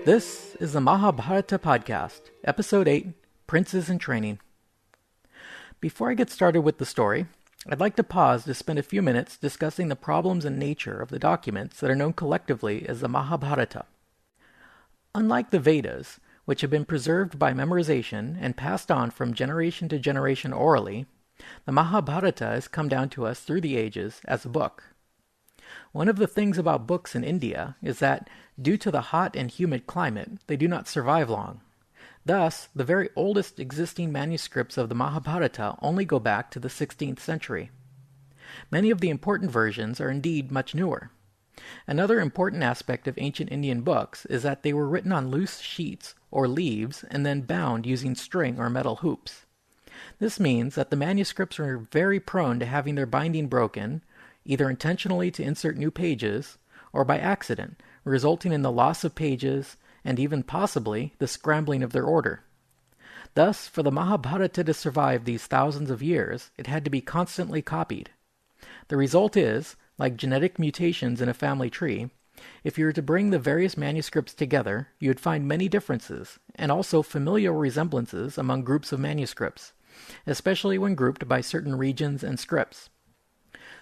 This is the Mahabharata podcast, Episode 8, Princes in Training. Before I get started with the story, I'd like to pause to spend a few minutes discussing the problems and nature of the documents that are known collectively as the Mahabharata. Unlike the Vedas, which have been preserved by memorization and passed on from generation to generation orally, the Mahabharata has come down to us through the ages as a book. One of the things about books in India is that, due to the hot and humid climate, they do not survive long. Thus, the very oldest existing manuscripts of the Mahabharata only go back to the 16th century. Many of the important versions are indeed much newer. Another important aspect of ancient Indian books is that they were written on loose sheets or leaves and then bound using string or metal hoops. This means that the manuscripts were very prone to having their binding broken, either intentionally to insert new pages, or by accident, resulting in the loss of pages and even possibly the scrambling of their order. Thus, for the Mahabharata to survive these thousands of years, it had to be constantly copied. The result is, like genetic mutations in a family tree, if you were to bring the various manuscripts together, you would find many differences, and also familial resemblances among groups of manuscripts, especially when grouped by certain regions and scripts.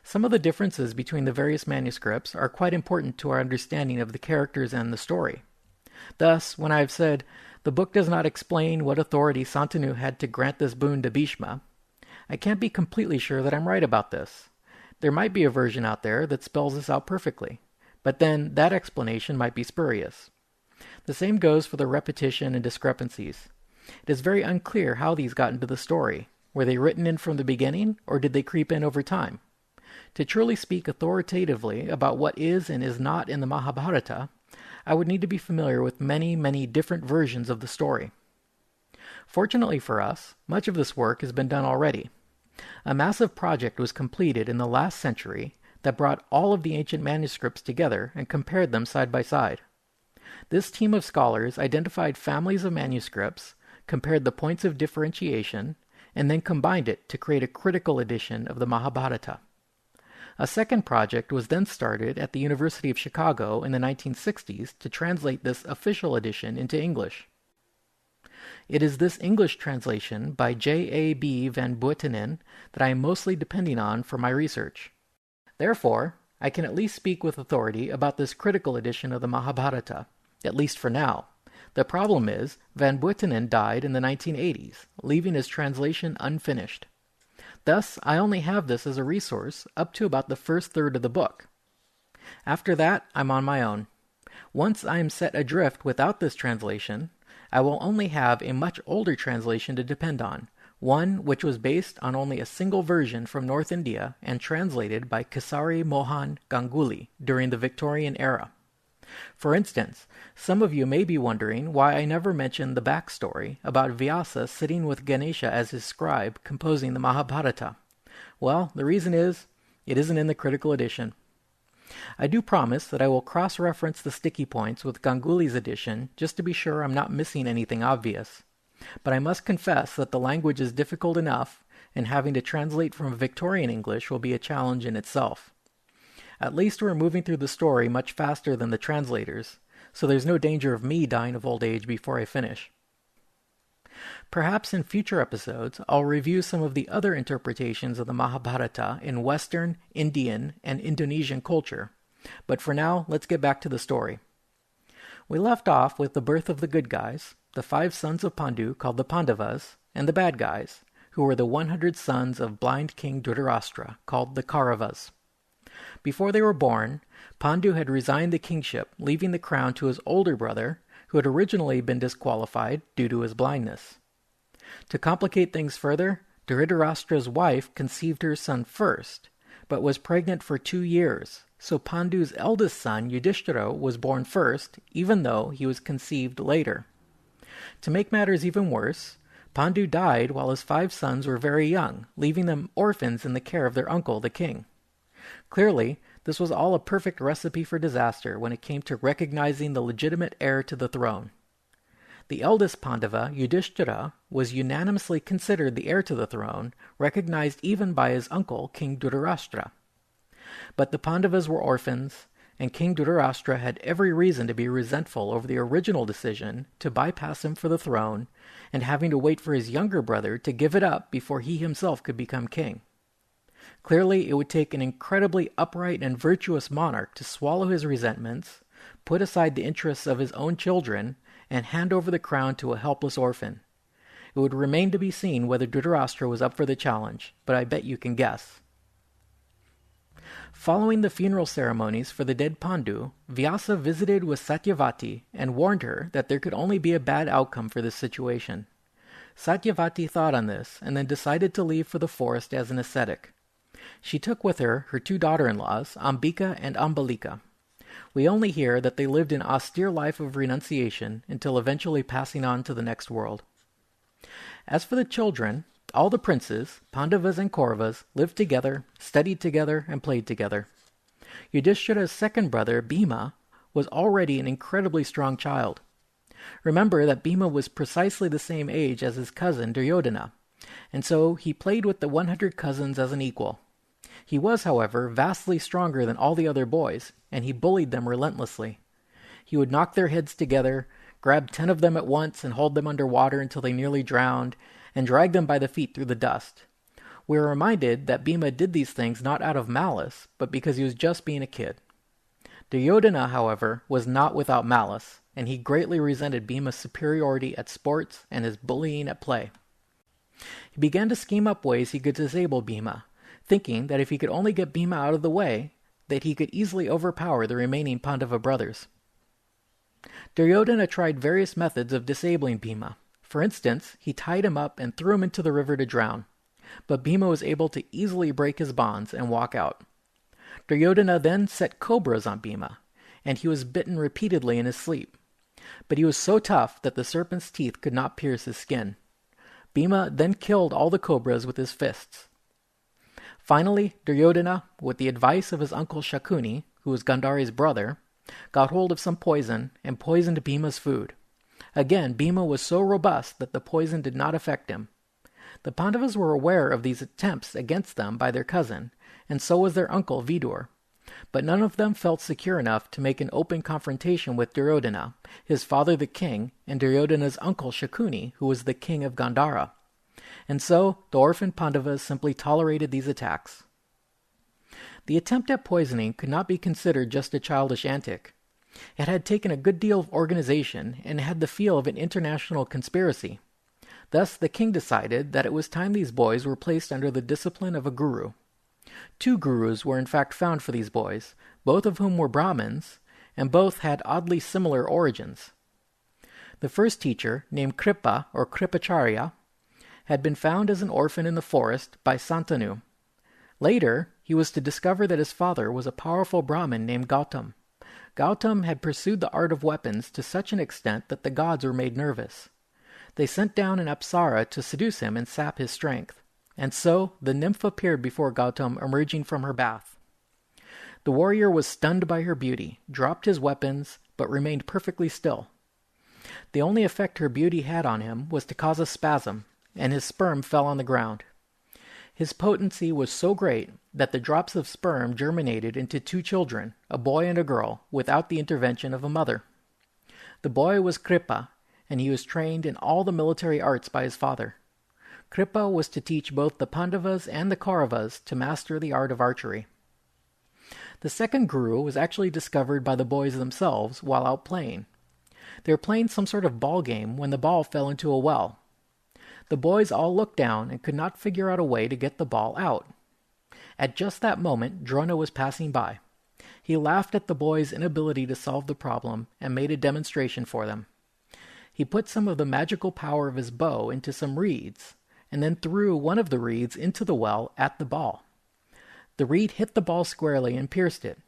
Some of the differences between the various manuscripts are quite important to our understanding of the characters and the story. Thus, when I have said, the book does not explain what authority Santanu had to grant this boon to Bhima, I can't be completely sure that I'm right about this. There might be a version out there that spells this out perfectly, but then that explanation might be spurious. The same goes for the repetition and discrepancies. It is very unclear how these got into the story. Were they written in from the beginning, or did they creep in over time? To truly speak authoritatively about what is and is not in the Mahabharata, I would need to be familiar with many, many different versions of the story. Fortunately for us, much of this work has been done already. A massive project was completed in the last century that brought all of the ancient manuscripts together and compared them side by side. This team of scholars identified families of manuscripts, compared the points of differentiation, and then combined it to create a critical edition of the Mahabharata. A second project was then started at the University of Chicago in the 1960s to translate this official edition into English. It is this English translation by J.A.B. van Buitenen that I am mostly depending on for my research. Therefore, I can at least speak with authority about this critical edition of the Mahabharata, at least for now. The problem is, van Buitenen died in the 1980s, leaving his translation unfinished. Thus, I only have this as a resource up to about the first third of the book. After that, I'm on my own. Once I am set adrift without this translation, I will only have a much older translation to depend on, one which was based on only a single version from North India and translated by Kesari Mohan Ganguly during the Victorian era. For instance, some of you may be wondering why I never mentioned the backstory about Vyasa sitting with Ganesha as his scribe composing the Mahabharata. Well, the reason is, it isn't in the critical edition. I do promise that I will cross-reference the sticky points with Ganguly's edition just to be sure I'm not missing anything obvious. But I must confess that the language is difficult enough, and having to translate from Victorian English will be a challenge in itself. At least we're moving through the story much faster than the translators, so there's no danger of me dying of old age before I finish. Perhaps in future episodes, I'll review some of the other interpretations of the Mahabharata in Western, Indian, and Indonesian culture, but for now, let's get back to the story. We left off with the birth of the good guys, the 5 sons of Pandu called the Pandavas, and the bad guys, who were the 100 sons of blind King Duryodhana, called the Kauravas. Before they were born, Pandu had resigned the kingship, leaving the crown to his older brother, who had originally been disqualified due to his blindness. To complicate things further, Duryodhana's wife conceived her son first, but was pregnant for 2 years, so Pandu's eldest son, Yudhishthira, was born first, even though he was conceived later. To make matters even worse, Pandu died while his 5 sons were very young, leaving them orphans in the care of their uncle, the king. Clearly, this was all a perfect recipe for disaster when it came to recognizing the legitimate heir to the throne. The eldest Pandava, Yudhishthira, was unanimously considered the heir to the throne, recognized even by his uncle, King Duryodhana. But the Pandavas were orphans, and King Dhritarashtra had every reason to be resentful over the original decision to bypass him for the throne and having to wait for his younger brother to give it up before he himself could become king. Clearly, it would take an incredibly upright and virtuous monarch to swallow his resentments, put aside the interests of his own children, and hand over the crown to a helpless orphan. It would remain to be seen whether Dhritarashtra was up for the challenge, but I bet you can guess. Following the funeral ceremonies for the dead Pandu, Vyasa visited with Satyavati and warned her that there could only be a bad outcome for this situation. Satyavati thought on this and then decided to leave for the forest as an ascetic. She took with her her two daughter-in-laws, Ambika and Ambalika. We only hear that they lived an austere life of renunciation until eventually passing on to the next world. As for the children, all the princes, Pandavas and Kauravas, lived together, studied together, and played together. Yudhishthira's second brother, Bhima, was already an incredibly strong child. Remember that Bhima was precisely the same age as his cousin Duryodhana, and so he played with the 100 cousins as an equal. He was, however, vastly stronger than all the other boys, and he bullied them relentlessly. He would knock their heads together, grab 10 of them at once and hold them under water until they nearly drowned, and drag them by the feet through the dust. We are reminded that Bhima did these things not out of malice, but because he was just being a kid. Duryodhana, however, was not without malice, and he greatly resented Bhima's superiority at sports and his bullying at play. He began to scheme up ways he could disable Bhima, thinking that if he could only get Bhima out of the way, that he could easily overpower the remaining Pandava brothers. Duryodhana tried various methods of disabling Bhima. For instance, he tied him up and threw him into the river to drown, but Bhima was able to easily break his bonds and walk out. Duryodhana then set cobras on Bhima, and he was bitten repeatedly in his sleep. But he was so tough that the serpent's teeth could not pierce his skin. Bhima then killed all the cobras with his fists. Finally, Duryodhana, with the advice of his uncle Shakuni, who was Gandhari's brother, got hold of some poison and poisoned Bhima's food. Again, Bhima was so robust that the poison did not affect him. The Pandavas were aware of these attempts against them by their cousin, and so was their uncle Vidur. But none of them felt secure enough to make an open confrontation with Duryodhana, his father the king, and Duryodhana's uncle Shakuni, who was the king of Gandhara. And so, the orphan Pandavas simply tolerated these attacks. The attempt at poisoning could not be considered just a childish antic. It had taken a good deal of organization and had the feel of an international conspiracy. Thus, the king decided that it was time these boys were placed under the discipline of a guru. 2 gurus were in fact found for these boys, both of whom were Brahmins, and both had oddly similar origins. The first teacher, named Kripa or Kripacharya, had been found as an orphan in the forest by Santanu. Later, he was to discover that his father was a powerful Brahmin named Gautam. Gautam had pursued the art of weapons to such an extent that the gods were made nervous. They sent down an apsara to seduce him and sap his strength, and so the nymph appeared before Gautam emerging from her bath. The warrior was stunned by her beauty, dropped his weapons, but remained perfectly still. The only effect her beauty had on him was to cause a spasm, and his sperm fell on the ground. His potency was so great that the drops of sperm germinated into 2 children, a boy and a girl, without the intervention of a mother. The boy was Kripa, and he was trained in all the military arts by his father. Kripa was to teach both the Pandavas and the Kauravas to master the art of archery. The second guru was actually discovered by the boys themselves while out playing. They were playing some sort of ball game when the ball fell into a well. The boys all looked down and could not figure out a way to get the ball out. At just that moment, Drona was passing by. He laughed at the boys' inability to solve the problem and made a demonstration for them. He put some of the magical power of his bow into some reeds, and then threw one of the reeds into the well at the ball. The reed hit the ball squarely and pierced it.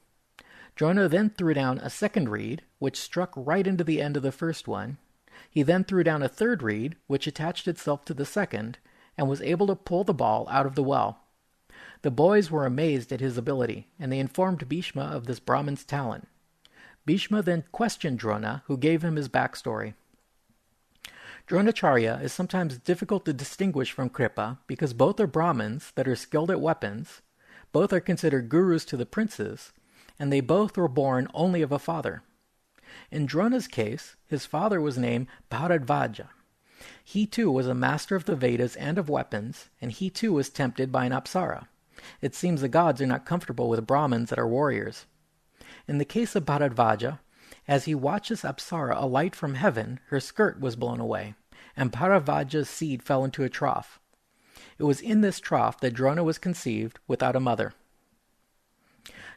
Drona then threw down a second reed, which struck right into the end of the first one. He then threw down a third reed, which attached itself to the second, and was able to pull the ball out of the well. The boys were amazed at his ability, and they informed Bhishma of this Brahmin's talent. Bhishma then questioned Drona, who gave him his backstory. Dronacharya is sometimes difficult to distinguish from Kripa because both are Brahmins that are skilled at weapons, both are considered gurus to the princes, and they both were born only of a father. In Drona's case, his father was named Bharadvaja. He too was a master of the Vedas and of weapons, and he too was tempted by an apsara. It seems the gods are not comfortable with Brahmins that are warriors. In the case of Bharadvaja, as he watched this apsara alight from heaven, her skirt was blown away, and Bharadvaja's seed fell into a trough. It was in this trough that Drona was conceived without a mother.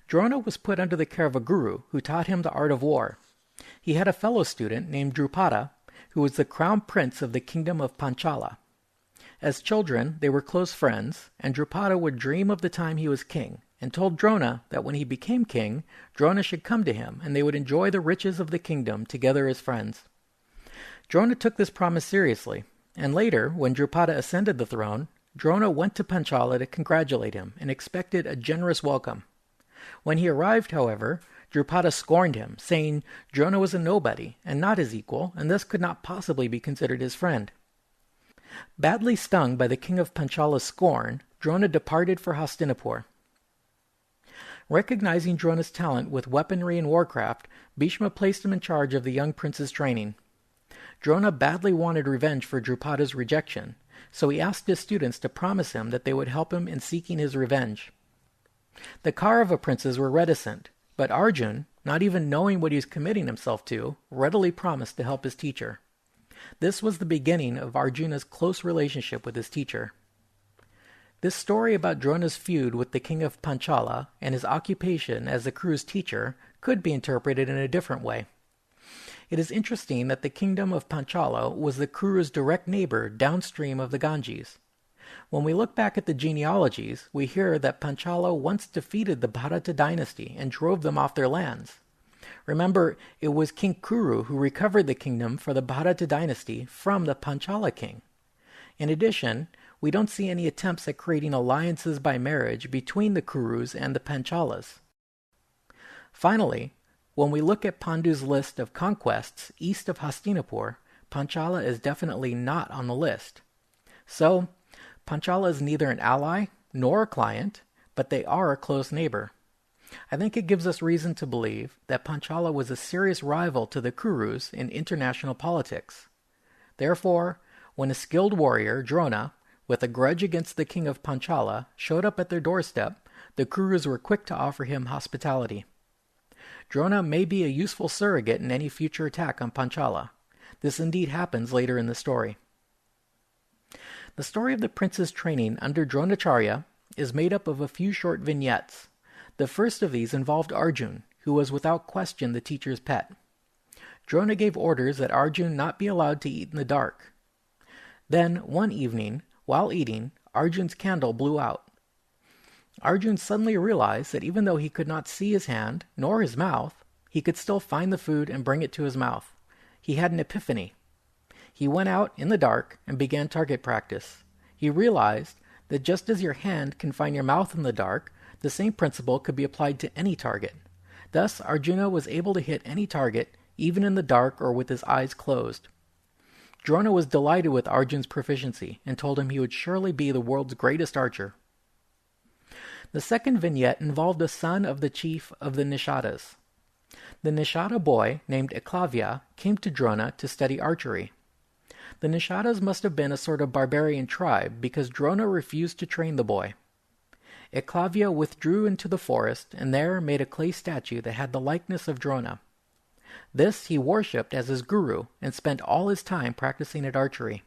Drona was put under the care of a guru who taught him the art of war. He had a fellow student named Drupada, who was the crown prince of the kingdom of Panchala. As children, they were close friends, and Drupada would dream of the time he was king, and told Drona that when he became king, Drona should come to him, and they would enjoy the riches of the kingdom together as friends. Drona took this promise seriously, and later, when Drupada ascended the throne, Drona went to Panchala to congratulate him, and expected a generous welcome. When he arrived, however, Drupada scorned him, saying Drona was a nobody, and not his equal, and thus could not possibly be considered his friend. Badly stung by the king of Panchala's scorn, Drona departed for Hastinapur. Recognizing Drona's talent with weaponry and warcraft, Bhishma placed him in charge of the young prince's training. Drona badly wanted revenge for Drupada's rejection, so he asked his students to promise him that they would help him in seeking his revenge. The Kaurava princes were reticent, but Arjun, not even knowing what he was committing himself to, readily promised to help his teacher. This was the beginning of Arjuna's close relationship with his teacher. This story about Drona's feud with the king of Panchala and his occupation as the Kuru's teacher could be interpreted in a different way. It is interesting that the kingdom of Panchala was the Kuru's direct neighbor downstream of the Ganges. When we look back at the genealogies, we hear that Panchala once defeated the Bharata dynasty and drove them off their lands. Remember, it was King Kuru who recovered the kingdom for the Bharata dynasty from the Panchala king. In addition, we don't see any attempts at creating alliances by marriage between the Kurus and the Panchalas. Finally, when we look at Pandu's list of conquests east of Hastinapur, Panchala is definitely not on the list. So, Panchala is neither an ally nor a client, but they are a close neighbor. I think it gives us reason to believe that Panchala was a serious rival to the Kurus in international politics. Therefore, when a skilled warrior, Drona, with a grudge against the king of Panchala, showed up at their doorstep, the Kurus were quick to offer him hospitality. Drona may be a useful surrogate in any future attack on Panchala. This indeed happens later in the story. The story of the prince's training under Dronacharya is made up of a few short vignettes. The first of these involved Arjun, who was without question the teacher's pet. Drona gave orders that Arjun not be allowed to eat in the dark. Then, one evening, while eating, Arjun's candle blew out. Arjun suddenly realized that even though he could not see his hand, nor his mouth, he could still find the food and bring it to his mouth. He had an epiphany. He went out in the dark and began target practice. He realized that just as your hand can find your mouth in the dark, the same principle could be applied to any target. Thus, Arjuna was able to hit any target, even in the dark or with his eyes closed. Drona was delighted with Arjun's proficiency and told him he would surely be the world's greatest archer. The second vignette involved a son of the chief of the Nishadas. The Nishada boy, named Eklavya, came to Drona to study archery. The Nishadas must have been a sort of barbarian tribe because Drona refused to train the boy. Eklavya withdrew into the forest and there made a clay statue that had the likeness of Drona. This he worshipped as his guru and spent all his time practicing at archery.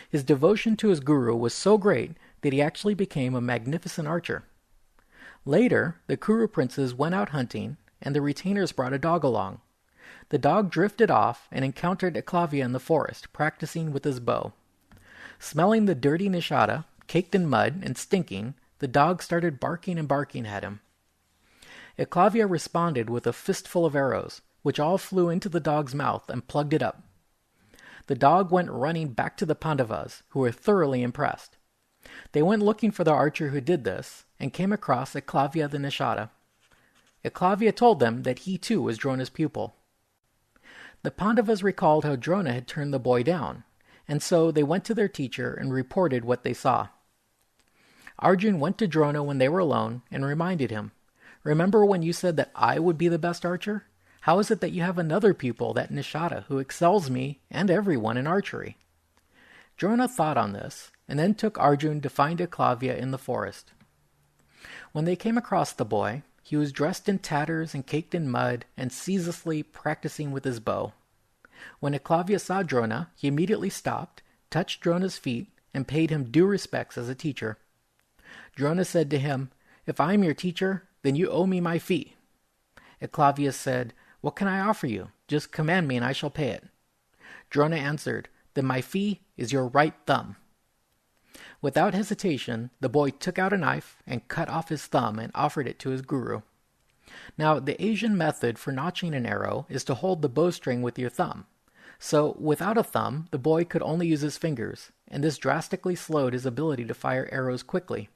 His devotion to his guru was so great that he actually became a magnificent archer. Later, the Kuru princes went out hunting and the retainers brought a dog along. The dog drifted off and encountered Eklavya in the forest, practicing with his bow. Smelling the dirty Nishada, caked in mud and stinking, the dog started barking and barking at him. Eklavya responded with a fistful of arrows, which all flew into the dog's mouth and plugged it up. The dog went running back to the Pandavas, who were thoroughly impressed. They went looking for the archer who did this, and came across Eklavya the Nishada. Eklavya told them that he too was Drona's pupil. The Pandavas recalled how Drona had turned the boy down, and so they went to their teacher and reported what they saw. Arjun went to Drona when they were alone and reminded him, Remember when you said that I would be the best archer? How is it that you have another pupil, that Nishada, who excels me and everyone in archery?" Drona thought on this, and then took Arjun to find Eklavya in the forest. When they came across the boy, he was dressed in tatters and caked in mud and ceaselessly practicing with his bow. When Eklavya saw Drona, he immediately stopped, touched Drona's feet, and paid him due respects as a teacher. Drona said to him, "If I am your teacher, then you owe me my fee." Eklavya said, "What can I offer you? Just command me and I shall pay it." Drona answered, "Then my fee is your right thumb." Without hesitation, the boy took out a knife and cut off his thumb and offered it to his guru. Now, the Asian method for notching an arrow is to hold the bowstring with your thumb. So, without a thumb, the boy could only use his fingers, and this drastically slowed his ability to fire arrows quickly.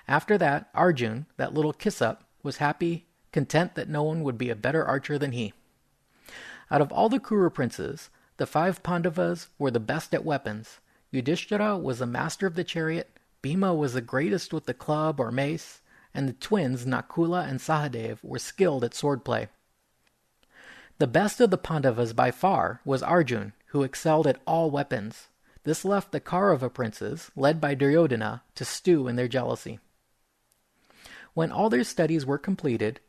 After that, Arjun, that little kiss-up, was happy, content that no one would be a better archer than he. Out of all the Kuru princes, the 5 Pandavas were the best at weapons. Yudhishthira was the master of the chariot, Bhima was the greatest with the club or mace, and the twins Nakula and Sahadev were skilled at swordplay. The best of the Pandavas by far was Arjun, who excelled at all weapons. This left the Kaurava princes, led by Duryodhana, to stew in their jealousy. When all their studies were completed,